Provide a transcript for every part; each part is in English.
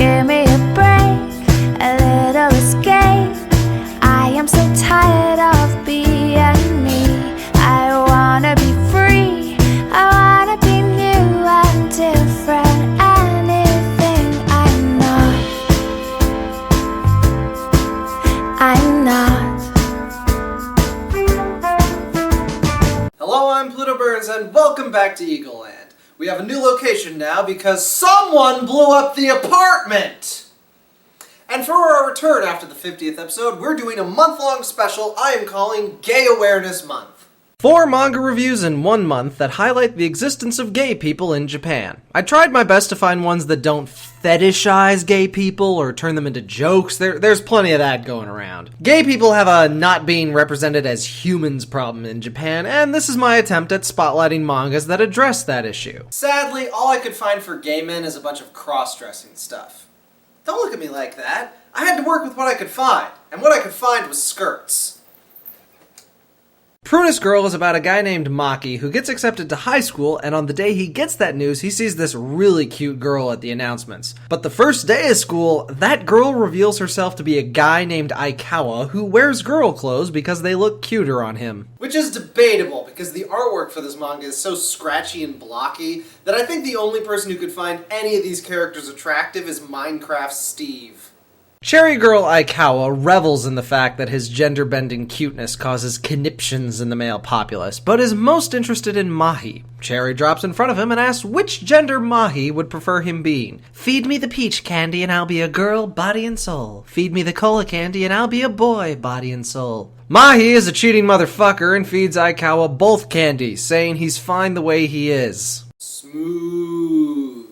Give me a break, a little escape. I am so tired of being me. I wanna be free, I wanna be new and different. Anything I'm not. Hello, I'm Plutoburns and welcome back to Eagle Land. We have a new location now because someone blew up the apartment! And for our return after the 50th episode, we're doing a month-long special I am calling Gay Awareness Month. 4 manga reviews in 1 month that highlight the existence of gay people in Japan. I tried my best to find ones that don't fetishize gay people or turn them into jokes. There's plenty of that going around. Gay people have a not being represented as humans problem in Japan, and this is my attempt at spotlighting mangas that address that issue. Sadly, all I could find for gay men is a bunch of cross-dressing stuff. Don't look at me like that. I had to work with what I could find, and what I could find was skirts. Prunus Girl is about a guy named Maki who gets accepted to high school, and on the day he gets that news, he sees this really cute girl at the announcements. But the first day of school, that girl reveals herself to be a guy named Aikawa who wears girl clothes because they look cuter on him. Which is debatable, because the artwork for this manga is so scratchy and blocky that I think the only person who could find any of these characters attractive is Minecraft Steve. Cherry Girl Aikawa revels in the fact that his gender-bending cuteness causes conniptions in the male populace, but is most interested in Mahi. Cherry drops in front of him and asks which gender Mahi would prefer him being. Feed me the peach candy and I'll be a girl, body and soul. Feed me the cola candy and I'll be a boy, body and soul. Mahi is a cheating motherfucker and feeds Aikawa both candies, saying he's fine the way he is. Smooth.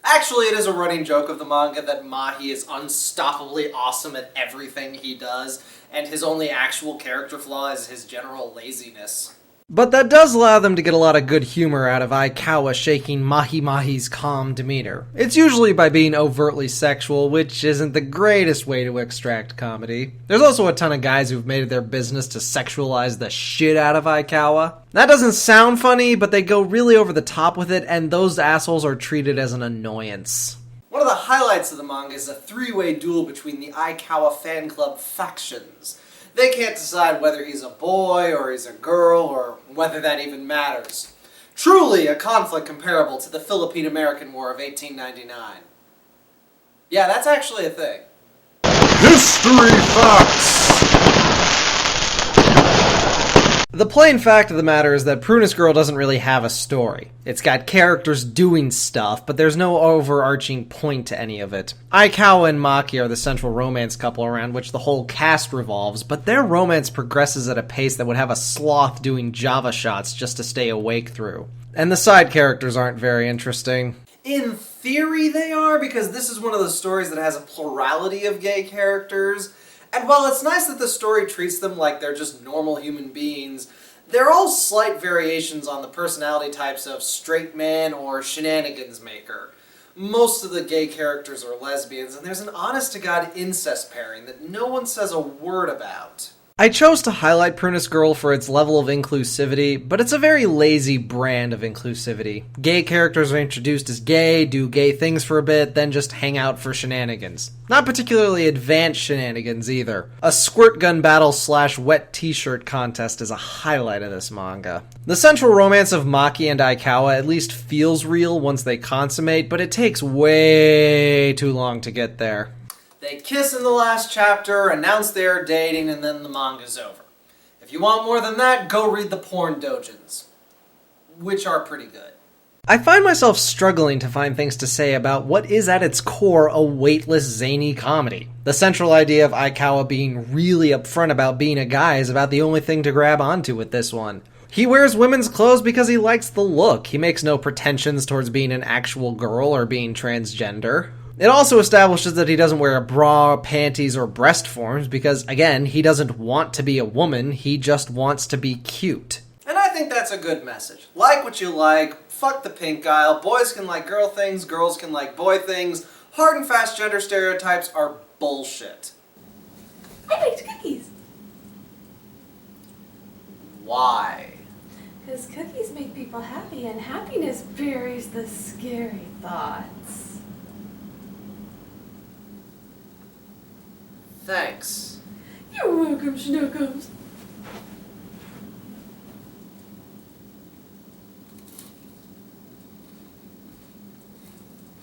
Actually, it is a running joke of the manga that Mahi is unstoppably awesome at everything he does, and his only actual character flaw is his general laziness. But that does allow them to get a lot of good humor out of Aikawa shaking Mahi's calm demeanor. It's usually by being overtly sexual, which isn't the greatest way to extract comedy. There's also a ton of guys who've made it their business to sexualize the shit out of Aikawa. That doesn't sound funny, but they go really over the top with it, and those assholes are treated as an annoyance. One of the highlights of the manga is a 3-way duel between the Aikawa fan club factions. They can't decide whether he's a boy or he's a girl or whether that even matters. Truly a conflict comparable to the Philippine-American War of 1899. Yeah, that's actually a thing. History Facts! The plain fact of the matter is that Prunus Girl doesn't really have a story. It's got characters doing stuff, but there's no overarching point to any of it. Aikawa and Maki are the central romance couple around which the whole cast revolves, but their romance progresses at a pace that would have a sloth doing Java shots just to stay awake through. And the side characters aren't very interesting. In theory they are, because this is one of those stories that has a plurality of gay characters. And while it's nice that the story treats them like they're just normal human beings, they're all slight variations on the personality types of straight man or shenanigans maker. Most of the gay characters are lesbians, and there's an honest-to-God incest pairing that no one says a word about. I chose to highlight Prunus Girl for its level of inclusivity, but it's a very lazy brand of inclusivity. Gay characters are introduced as gay, do gay things for a bit, then just hang out for shenanigans. Not particularly advanced shenanigans either. A squirt gun battle / wet t-shirt contest is a highlight of this manga. The central romance of Maki and Aikawa at least feels real once they consummate, but it takes way too long to get there. They kiss in the last chapter, announce they're dating, and then the manga's over. If you want more than that, go read the porn dojins, which are pretty good. I find myself struggling to find things to say about what is at its core a weightless, zany comedy. The central idea of Aikawa being really upfront about being a guy is about the only thing to grab onto with this one. He wears women's clothes because he likes the look. He makes no pretensions towards being an actual girl or being transgender. It also establishes that he doesn't wear a bra, panties, or breast forms because, again, he doesn't want to be a woman, he just wants to be cute. And I think that's a good message. Like what you like, fuck the pink aisle, boys can like girl things, girls can like boy things, hard and fast gender stereotypes are bullshit. I baked cookies. Why? Because cookies make people happy, and happiness buries the scary thoughts. Thanks. You're welcome, Schnookums.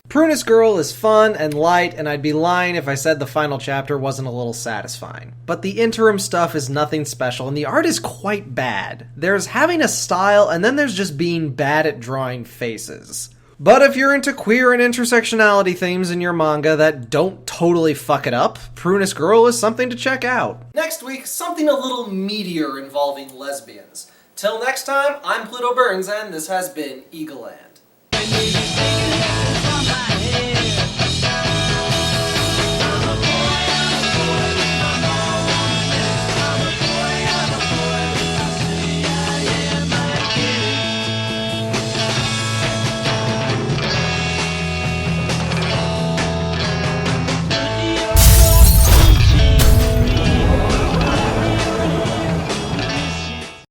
Prunus Girl is fun and light, and I'd be lying if I said the final chapter wasn't a little satisfying. But the interim stuff is nothing special, and the art is quite bad. There's having a style, and then there's just being bad at drawing faces. But if you're into queer and intersectionality themes in your manga that don't totally fuck it up, Prunus Girl is something to check out. Next week, something a little meatier involving lesbians. Till next time, I'm Plutoburns, and this has been Eagle Land.